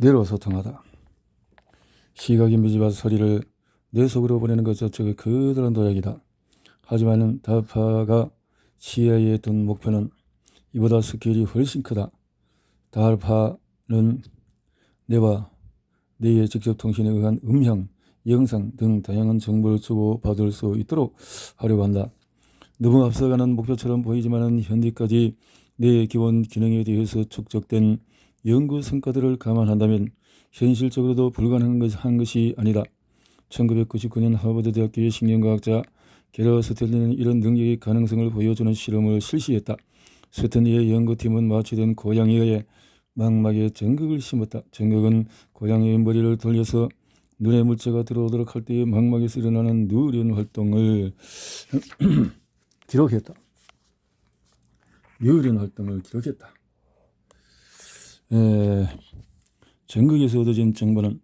뇌로 소통하다. 시각이 미지바 소리를 뇌 속으로 보내는 것 자체가 그들은 도약이다. 하지만 달파가 시야에 둔 목표는 이보다 스케일이 훨씬 크다. 달파는 뇌와 뇌의 직접 통신에 의한 음향, 영상 등 다양한 정보를 주고받을 수 있도록 하려고 한다. 너무 앞서가는 목표처럼 보이지만 현재까지 뇌의 기본 기능에 대해서 축적된 연구 성과들을 감안한다면 현실적으로도 불가능한 것이 아니다. 1999년 하버드 대학교의 신경과학자 게러 스탠리는 이런 능력의 가능성을 보여주는 실험을 실시했다. 스탠리의 연구팀은 마취된 고양이의 망막에 전극을 심었다. 전극은 고양이의 머리를 돌려서 눈에 물체가 들어오도록 할 때의 망막에서 일어나는 뉴런 활동을 기록했다. 뉴런 활동을 기록했다. 전극에서 얻어진 정보는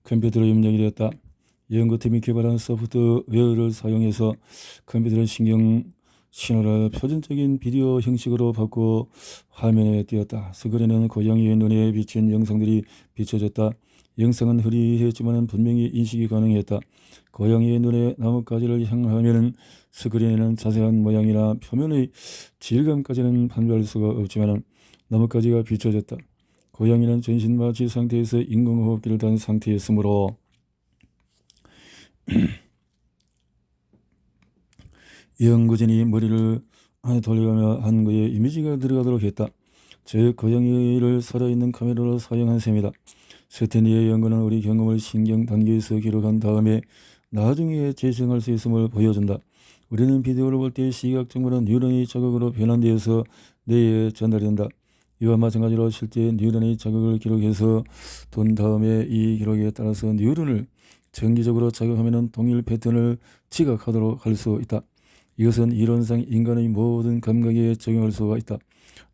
컴퓨터로 입력이 되었다. 연구팀이 개발한 소프트웨어를 사용해서 컴퓨터의 신경 신호를 표준적인 비디오 형식으로 바꾸어 화면에 띄었다. 스크린에는 고양이의 눈에 비친 영상들이 비춰졌다. 영상은 흐릿했지만 분명히 인식이 가능했다. 고양이의 눈에 나뭇가지를 향하면 스크린에는 자세한 모양이나 표면의 질감까지는 판별할 수가 없지만 나뭇가지가 비춰졌다. 고양이는 전신 마취 상태에서 인공호흡기를 단 상태였으므로 연구진이 머리를 돌려가며 한 그의 이미지가 들어가도록 했다. 즉 고양이를 살아있는 카메라로 사용한 셈이다. 스탠리의 연구는 우리 경험을 신경 단계에서 기록한 다음에 나중에 재생할 수 있음을 보여준다. 우리는 비디오를 볼 때 시각 정보는 뉴런의 자극으로 변환되어서 뇌에 전달된다. 이와 마찬가지로 실제 뉴런의 자극을 기록해서 둔 다음에 이 기록에 따라서 뉴런을 정기적으로 자극하면 동일 패턴을 지각하도록 할 수 있다. 이것은 이론상 인간의 모든 감각에 적용할 수가 있다.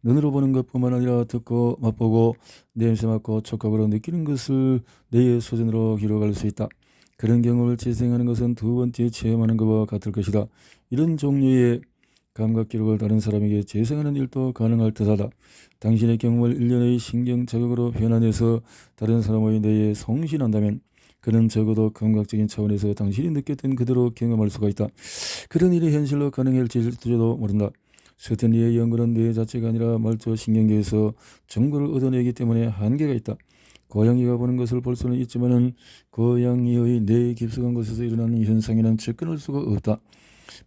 눈으로 보는 것뿐만 아니라 듣고 맛보고 냄새 맡고 촉각으로 느끼는 것을 뇌의 소전으로 기록할 수 있다. 그런 경험을 재생하는 것은 두 번째 체험하는 것과 같을 것이다. 이런 종류의 감각 기록을 다른 사람에게 재생하는 일도 가능할 듯하다. 당신의 경험을 일련의 신경 자극으로 변환해서 다른 사람의 뇌에 송신한다면 그는 적어도 감각적인 차원에서 당신이 느꼈던 그대로 경험할 수가 있다. 그런 일이 현실로 가능할지도 모른다. 스탠리의 연구는 뇌 자체가 아니라 말초 신경계에서 정보를 얻어내기 때문에 한계가 있다. 고양이가 보는 것을 볼 수는 있지만 고양이의 뇌 깊숙한 곳에서 일어나는 현상에는 접근할 수가 없다.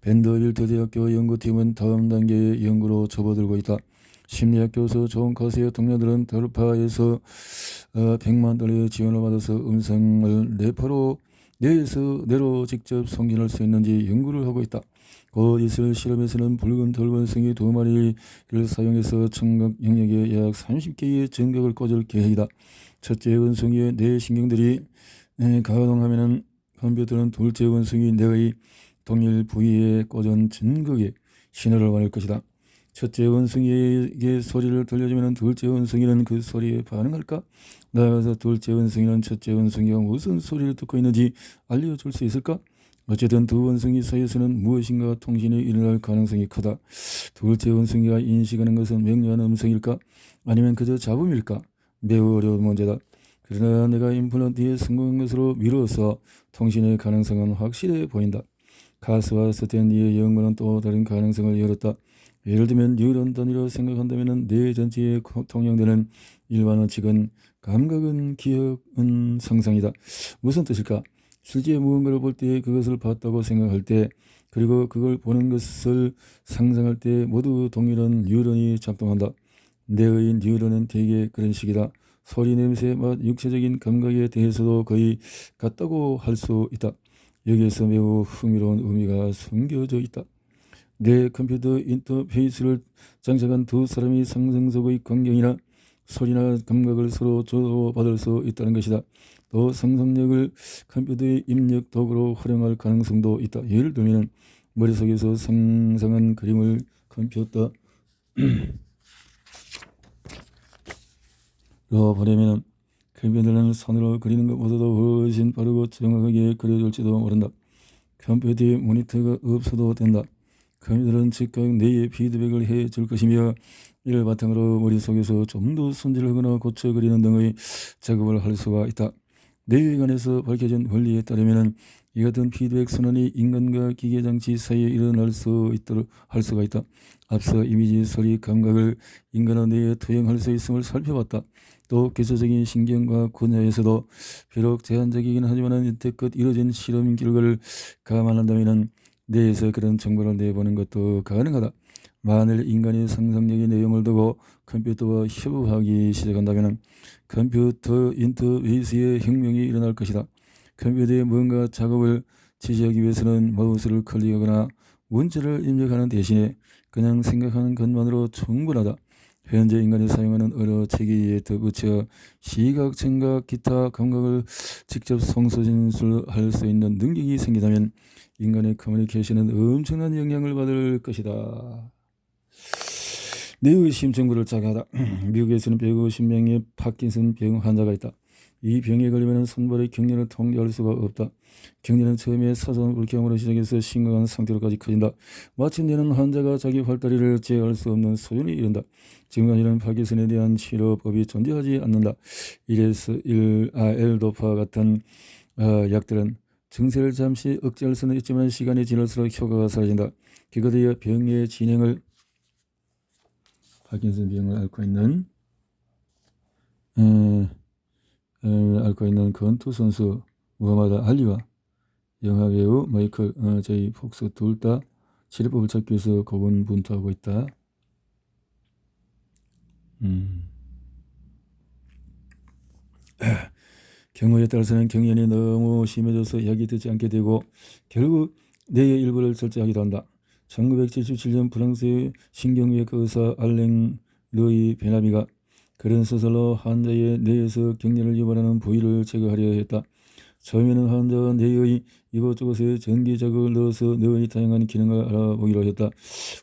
밴더빌트 대학교 연구팀은 다음 단계의 연구로 접어들고 있다. 심리학 교수 존 카스의 동료들은 달파에서 100만 달러의 지원을 받아서 음성을 뇌에서 뇌로 직접 송진할 수 있는지 연구를 하고 있다. 곧 있을 실험에서는 붉은 돌번숭이 2마리를 사용해서 청각 영역에 약 30개의 전극을 꽂을 계획이다. 첫째 원숭이의 뇌 신경들이 가동하면 컴퓨터는 둘째 원숭이 뇌의 동일 부위에 꽂은 전극에 신호를 보낼 것이다. 첫째 원숭이에게 소리를 들려주면 둘째 원숭이는 그 소리에 반응할까? 나아가서 둘째 원숭이는 첫째 원숭이가 무슨 소리를 듣고 있는지 알려줄 수 있을까? 어쨌든 두 원숭이 사이에서는 무엇인가 통신이 일어날 가능성이 크다. 둘째 원숭이가 인식하는 것은 명료한 음성일까? 아니면 그저 잡음일까? 매우 어려운 문제다. 그러나 내가 임플란트에 성공한 것으로 미루어서 통신의 가능성은 확실해 보인다. 카스와 스탠리의 연구는 또 다른 가능성을 열었다. 예를 들면 뉴런 단위로 생각한다면 뇌 전체에 통용되는 일반 원칙은 감각은 기억은 상상이다. 무슨 뜻일까? 실제 무언가를 볼 때 그것을 봤다고 생각할 때 그리고 그걸 보는 것을 상상할 때 모두 동일한 뉴런이 작동한다. 뇌의 뉴런은 대개 그런 식이다. 소리, 냄새, 맛, 육체적인 감각에 대해서도 거의 같다고 할 수 있다. 여기에서 매우 흥미로운 의미가 숨겨져 있다. 뇌 컴퓨터 인터페이스를 장착한 두 사람이 상상 속의 광경이나 소리나 감각을 서로 주고받을 수 있다는 것이다. 또 상상력을 컴퓨터의 입력 도구로 활용할 가능성도 있다. 예를 들면 머릿속에서 상상한 그림을 컴퓨터로 보내면 컴퓨터는 손으로 그리는 것보다도 훨씬 빠르고 정확하게 그려줄지도 모른다. 컴퓨터에 모니터가 없어도 된다. 컴퓨터는 즉각 뇌에 피드백을 해줄 것이며 이를 바탕으로 머릿속에서 좀 더 손질하거나 고쳐 그리는 등의 작업을 할 수가 있다. 뇌관에서 밝혀진 원리에 따르면 이 같은 피드백 순환이 인간과 기계 장치 사이에 일어날 수 있도록 할 수가 있다. 앞서 이미지, 소리, 감각을 인간의 뇌에 투영할 수 있음을 살펴봤다. 또 기초적인 신경과학 분야에서도 비록 제한적이긴 하지만 이때껏 이뤄진 실험 결과를 감안한다면 뇌에서 그런 정보를 내보는 것도 가능하다. 만일 인간이 상상력의 내용을 두고 컴퓨터와 협업하기 시작한다면 컴퓨터 인터페이스의 혁명이 일어날 것이다. 컴퓨터에 뭔가 작업을 지시하기 위해서는 마우스를 클릭하거나 문자를 입력하는 대신에 그냥 생각하는 것만으로 충분하다. 현재 인간이 사용하는 언어 체계에 덧붙여 시각, 청각, 기타 감각을 직접 송수진술할 수 있는 능력이 생기다면 인간의 커뮤니케이션은 엄청난 영향을 받을 것이다. 뇌의 심층부를 자극하다. 미국에서는 150명의 파킨슨 병 환자가 있다. 이 병에 걸리면 손발의 경련을 통제할 수가 없다. 경련은 처음에 사소한 불쾌함으로 시작해서 심각한 상태로까지 커진다. 마침내는 환자가 자기 활다리를 제어할 수 없는 수준에 이른다. 지금까지는 파킨슨에 대한 치료법이 존재하지 않는다. 이래서 엘도파 같은 약들은 증세를 잠시 억제할 수는 있지만 시간이 지날수록 효과가 사라진다. 기껏해야 병의 진행을 파킨슨 병을 앓고 있는 권투 선수 무하마드 알리와 영화 배우 마이클 제이 폭스 둘 다 치료법을 찾기 위해서 고군분투하고 있다. 경우에 따라서는 경련이 너무 심해져서 약이 듣지 않게 되고 결국 뇌의 일부를 절제하기도 한다. 1977년 프랑스의 신경외과 의사 알랭 르이 베나비가 그런 수술로 환자의 뇌에서 경련을 유발하는 부위를 제거하려 했다. 처음에는 환자가 뇌의 이곳저곳에 전기 자극을 넣어서 뇌의 다양한 기능을 알아보기로 했다.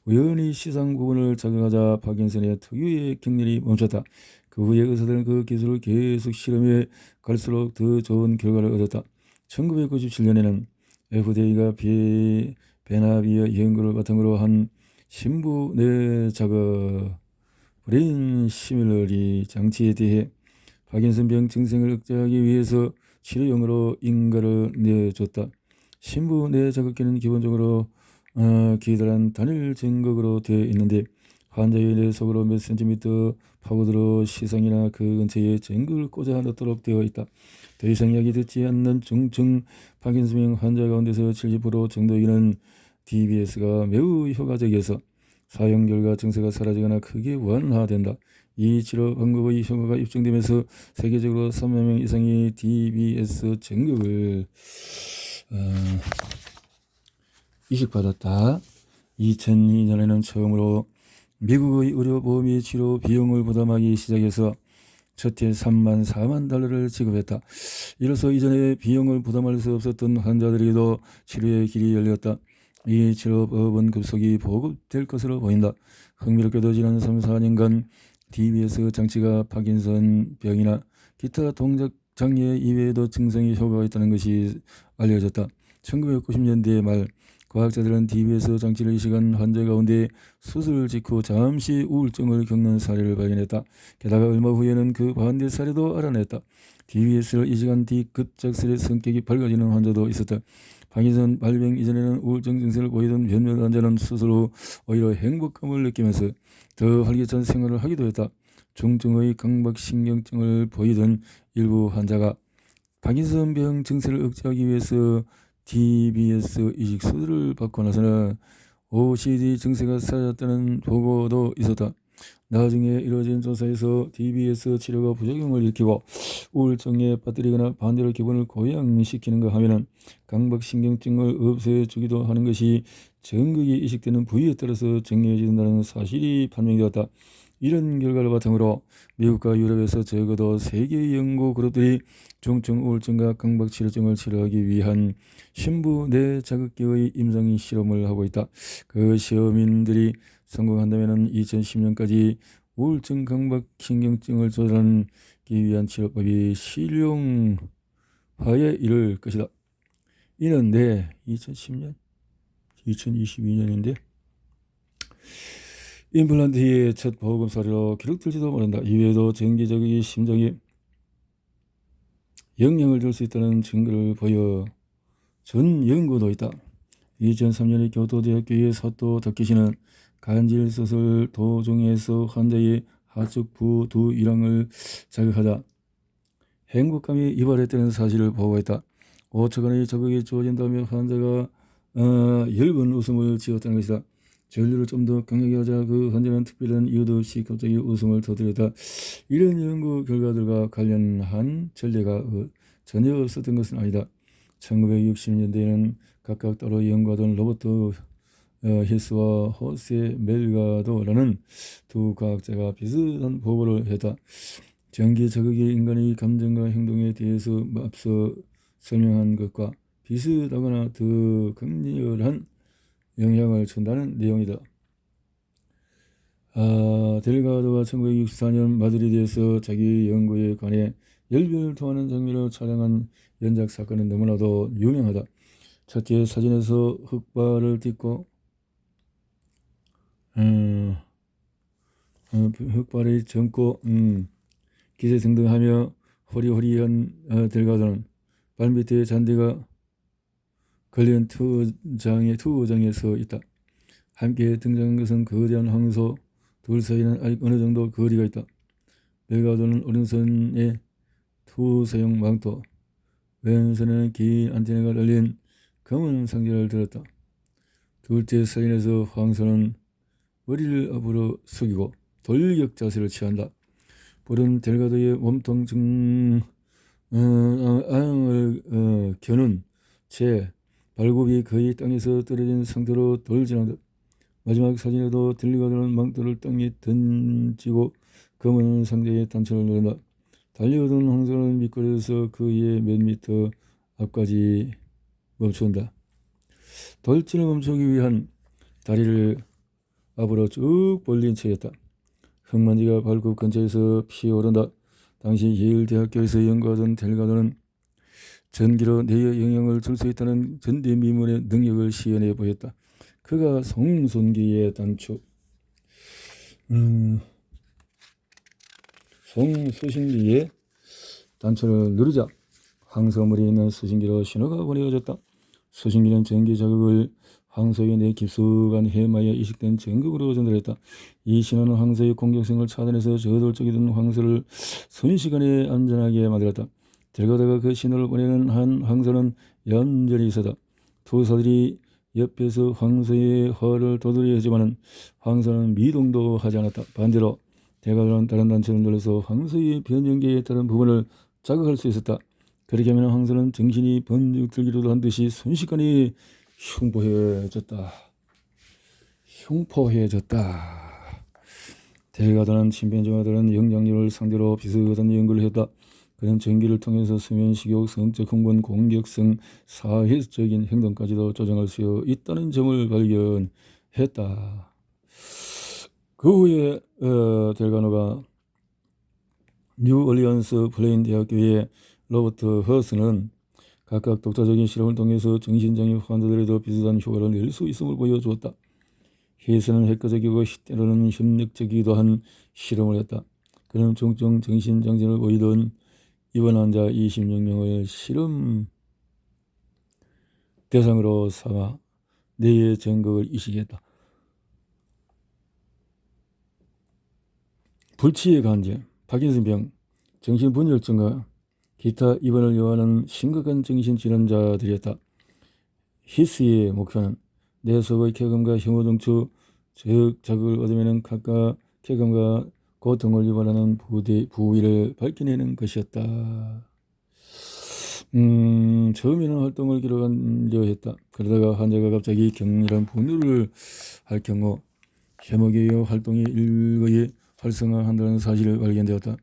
우연히 시상 부분을 자극하자 파킨슨의 특유의 경련이 멈췄다. 그 후에 의사들은 그 기술을 계속 실험해 갈수록 더 좋은 결과를 얻었다. 1997년에는 FDA가 베나비의 연구를 바탕으로 한 심부 뇌 자극 브레인 시뮬러리 장치에 대해 파킨슨병 증상을 억제하기 위해서 치료용으로 인가를 내줬다. 심부 뇌 자극기는 기본적으로 기다란 단일 전극으로 되어 있는데 환자의 뇌 속으로 몇 센티미터 파고들어 시상이나 그 근처에 전극을 꽂아 넣도록 되어 있다. 더 이상 약이 듣지 않는 중증 파킨슨병 환자 가운데서 70% 정도에게는 DBS가 매우 효과적이어서 사용 결과 증세가 사라지거나 크게 완화된다. 이 치료 방법의 효과가 입증되면서 세계적으로 3만 명 이상이 DBS 전극을 이식받았다. 2002년에는 처음으로 미국의 의료보험이 치료 비용을 부담하기 시작해서 첫해 3만 4만 달러를 지급했다. 이로써 이전에 비용을 부담할 수 없었던 환자들에게도 치료의 길이 열렸다. 이 치료법은 급속히 보급될 것으로 보인다. 흥미롭게도 지난 3, 4년간 DBS 장치가 파킨슨 병이나 기타 동작 장애 이외에도 증상에 효과가 있다는 것이 알려졌다. 1990년대 말 과학자들은 DBS 장치를 이식한 환자 가운데 수술 직후 잠시 우울증을 겪는 사례를 발견했다. 게다가 얼마 후에는 그 반대 사례도 알아냈다. DBS를 이식한 뒤 급작스레 성격이 밝아지는 환자도 있었다. 파킨슨 발병 이전에는 우울증 증세를 보이던 몇몇 환자는 수술 후 오히려 행복감을 느끼면서 더 활기찬 생활을 하기도 했다. 중증의 강박신경증을 보이던 일부 환자가 파킨슨병 증세를 억제하기 위해서 DBS 이식 수술을 받고 나서는 OCD 증세가 사라졌다는 보고도 있었다. 나중에 이루어진 조사에서 DBS 치료가 부작용을 일으키고 우울증에 빠뜨리거나 반대로 기분을 고양시키는가 하면 강박신경증을 없애주기도 하는 것이 전극이 이식되는 부위에 따라서 정해진다는 사실이 판명되었다. 이런 결과를 바탕으로 미국과 유럽에서 적어도 3개의 연구 그룹들이 중증 우울증과 강박치료증을 치료하기 위한 심부 뇌 자극기의 임상 실험을 하고 있다. 그 시험인들이 성공한다면 2010년까지 우울증 강박신경증을 조절하기 위한 치료법이 실용화에 이를 것이다. 이는 2010년? 2022년인데 임플란트의 첫 보험 사례로 기록될지도 모른다. 이외에도 정기적인 심장에 영향을 줄 수 있다는 증거를 보여준 연구도 있다. 2003년에 교토대학교의 사토 다케시는 간질 수술 도중에서 환자의 하측부 두 일황을 자극하다 행복감이 이발했다는 사실을 보고했다. 5초간의 자극이 주어진다며 환자가 10번 웃음을 지었다는 것이다. 전류를 좀 더 강하게 하자 그 환자는 특별한 이유도 없이 갑자기 웃음을 터뜨렸다. 이런 연구 결과들과 관련한 전례가 전혀 없었던 것은 아니다. 1960년대에는 각각 따로 연구하던 로버트 힐스와 호세 멜가도라는 두 과학자가 비슷한 보고를 했다. 전기 자극이 인간의 감정과 행동에 대해서 앞서 설명한 것과 비슷하거나 더 강렬한 영향을 준다는 내용이다. 델가도가 1964년 마드리드에서 자기 연구에 관해 열변을 토하는 장면을 촬영한 연작 사건은 너무나도 유명하다. 첫째, 사진에서 흑발을 딛고 흑발이 젊고 기세등등하며 호리호리한 델가도는 발밑에 잔디가 걸린 투우장에 서 있다. 함께 등장한 것은 거대한 황소, 둘 사이는 아직 어느 정도 거리가 있다. 델가도는 오른손에 투소형 망토, 왼손에는 긴 안테나가 달린 검은 상자를 들었다. 둘째 사진에서 황소는 머리를 앞으로 숙이고 돌격 자세를 취한다. 볼은 델가도의 몸통 안을 겨눈 채 발굽이 거의 땅에서 떨어진 상태로 돌진한다. 마지막 사진에도 델가도는 망토를 땅에 던지고 검은 상자의 단추를 누른다. 달려오던 황소는 미끄러져서 그의 몇 미터 앞까지 멈춘다. 돌진을 멈추기 위한 다리를 앞으로 쭉 벌린 채였다. 흙먼지가 발굽 근처에서 피어오른다. 당시 예일대학교에서 연구하던 델가도는 전기로 뇌에 영향을 줄 수 있다는 전대미문의 능력을 시연해 보였다. 그가 송순기의 단추, 송수신기의 단추를 누르자 황소물이 있는 수신기로 신호가 보내어졌다. 수신기는 전기 자극을 황소의 뇌 깊숙한 해마에 이식된 전극으로 전달했다. 이 신호는 황소의 공격성을 차단해서 저돌적이던 황소를 순식간에 안전하게 만들었다. 델가도가 그 신호를 보내는 한 황소는 얌전히 있었다. 투사들이 옆에서 황소의 허를 도드려 하지만은 황소는 미동도 하지 않았다. 반대로 델가도는 다른 단추를 눌러서 황소의 변연계에 따른 부분을 자극할 수 있었다. 그렇게 하면 황소는 정신이 번쩍 들기로도 한 듯이 순식간에 흉포해졌다. 델가도는 침팬지와 다른 영장류를 상대로 비슷한 연구를 했다. 그는 전기를 통해서 수면, 식욕, 성적 흥분, 공격성, 사회적인 행동까지도 조정할 수 있다는 점을 발견했다. 그 후에 델가도가 뉴올리언스 플레인 대학교의 로버트 허스는 각각 독자적인 실험을 통해서 정신장애 환자들에도 비슷한 효과를 낼 수 있음을 보여주었다. 해서는 획과적이고 때로는 협력적이기도 한 실험을 했다. 그는 종종 정신장애를 보이던 입원 환자 26명을 실험 대상으로 삼아 뇌의 전극을 이식했다. 불치의 간질, 파킨슨병, 정신분열증과 기타 입원을 요하는 심각한 정신질환자들이었다. 히스의 목표는 뇌 속의 쾌감과 혐오 등추 즉 자극을 얻으면 각각 쾌감과 고통을 유발하는 부위를 밝혀내는 것이었다. 처음에는 활동을 기록하려 했다. 그러다가 환자가 갑자기 격렬한 분노를 할 경우 해먹의 활동이 일거에 활성화한다는 사실을 발견되었다.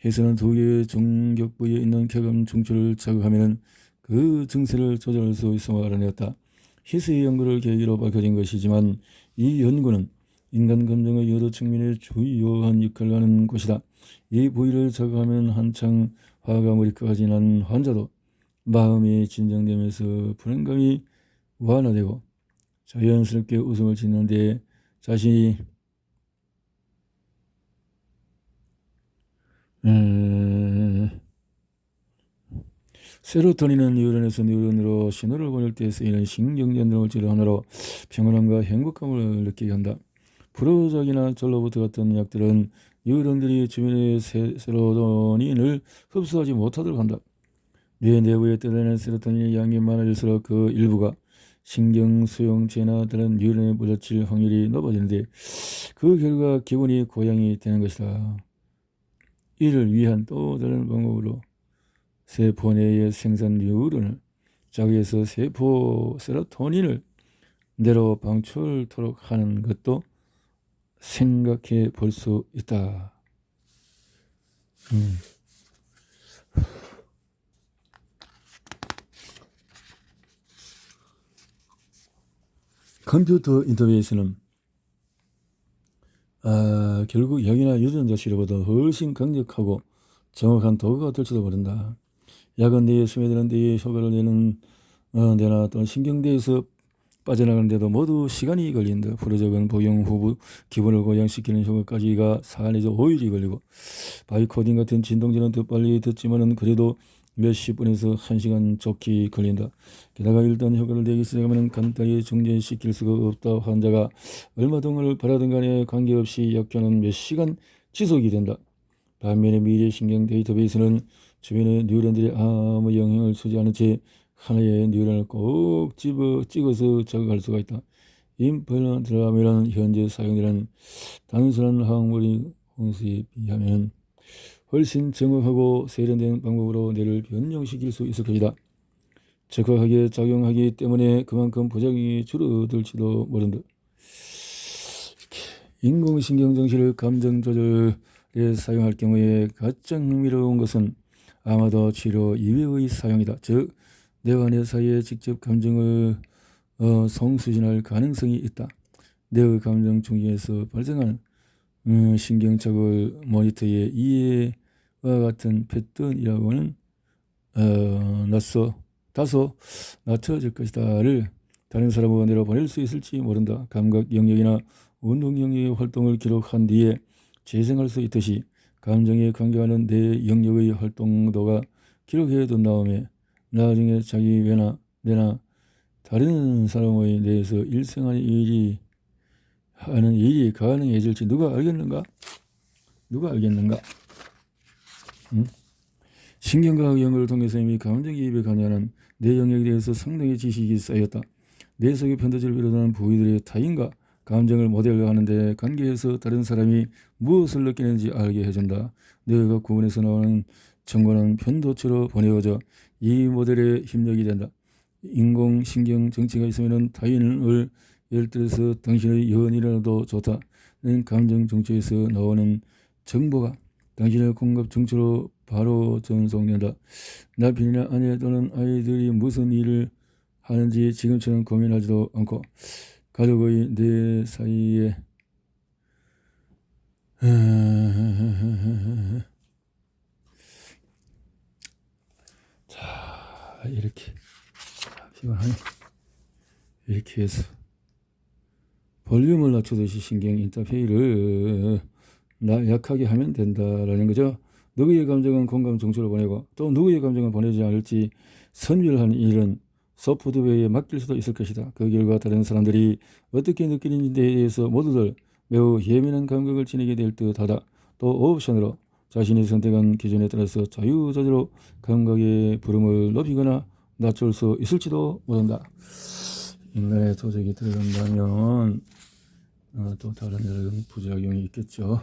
해서는 두 개의 중격 부위에 있는 쾌감 중추를 자극하면 그 증세를 조절할 수 있음을 알아내었다. 히스의 연구를 계기로 밝혀진 것이지만 이 연구는 인간 감정의 여러 측면에 주요한 역할을 하는 것이다. 이 부위를 자극하면 한창 화가 머리까지 난 환자도 마음이 진정되면서 불안감이 완화되고 자연스럽게 웃음을 짓는 데 자신이 세로토닌은 뉴런에서 뉴런으로 신호를 보낼 때 쓰이는 신경전달 물질을 하나로 평온함과 행복감을 느끼게 한다. 프로작이나 졸로부트 같은 약들은 뉴런들이 주변의 세로토닌을 흡수하지 못하도록 한다. 뇌 내부에 떠다니는 세로토닌의 양이 많아질수록 그 일부가 신경 수용체나 다른 뉴런에 물려칠 확률이 높아지는데 그 결과 기분이 고양이 되는 것이다. 이를 위한 또 다른 방법으로 세포 내의 생산 뉴런을 자극해서 세포 세로토닌을 내로 방출토록 하는 것도 생각해 볼 수 있다. 컴퓨터 인터페이스는 결국 약이나 유전자 치료보다 훨씬 강력하고 정확한 도구가 될지도 모른다. 약은 뇌에 스며드는 데에 효과를 내는 뇌나 또는 신경대에서 빠져나가는데도 모두 시간이 걸린다. 프로적은 복용 후 기분을 고양시키는 효과까지가 4 내지 5일이 걸리고 바이코딘 같은 진통제는 더 빨리 듣지만은 그래도 몇십 분에서 1시간 좋게 걸린다. 게다가 일단 효과를 내기 시작하면 간단히 정지시킬 수가 없다. 환자가 얼마 동안을 바라든 간에 관계없이 약효는 몇 시간 지속이 된다. 반면에 미래신경 데이터베이스는 주변의 뉴런들이 아무 영향을 주지 않은 채 하나의 뉴런을 꼭 찍어서 자극할 수가 있다. 임플란트라면 현재 사용되는 단순한 화학물리 홍수에 비하면 훨씬 정확하고 세련된 방법으로 뇌를 변형시킬 수 있을 것이다. 적합하게 작용하기 때문에 그만큼 부작용이 줄어들지도 모른다. 인공신경 정치를 감정 조절에 사용할 경우에 가장 흥미로운 것은 아마도 치료 이외의 사용이다. 즉 뇌와 뇌 사이에 직접 감정을 송수진할 가능성이 있다. 뇌의 감정 중에서 발생하는 신경자극을 모니터의 이해와 같은 패턴이라고는 다소 낮춰질 것이다를 다른 사람과 뇌로 보낼 수 있을지 모른다. 감각 영역이나 운동 영역의 활동을 기록한 뒤에 재생할 수 있듯이 감정에 관계하는 뇌 영역의 활동도가 기록해둔 다음에 나중에 자기 뇌나 다른 사람의 뇌에서 일생하는 일이 가능해질지 누가 알겠는가? 신경과학 연구를 통해서 이미 감정기입에 관여하는 뇌 영역에 대해서 상당히 지식이 쌓였다. 뇌 속의 편도체를 비롯한 부위들의 타인과 감정을 모델화하는데 관계해서 다른 사람이 무엇을 느끼는지 알게 해준다. 뇌가 구분해서 나오는 정보는 편도체로 보내어져 이 모델의 힘력이 된다. 인공신경 정치가 있으면 타인을 예를 들어서 당신의 연인이라도 좋다는 감정 정치에서 나오는 정보가 당신의 공급 정치로 바로 전송된다. 남편이나 아내 또는 아이들이 무슨 일을 하는지 지금처럼 고민하지도 않고 가족의 뇌 사이에 자 이렇게 피곤하네. 이렇게 해서 볼륨을 낮추듯이 신경 인터페이를 약하게 하면 된다라는 거죠. 누구의 감정은 공감 정치로 보내고 또 누구의 감정을 보내지 않을지 선별하는 일은 소프트웨어에 맡길 수도 있을 것이다. 그 결과 다른 사람들이 어떻게 느끼는지에 대해서 모두들 매우 예민한 감각을 지니게 될 듯하다. 또 옵션으로 자신이 선택한 기준에 따라서 자유자재로 감각의 부름을 높이거나 낮출 수 있을지도 모른다. 인간의 도적이 들어간다면 또 다른 여러 부작용이 있겠죠.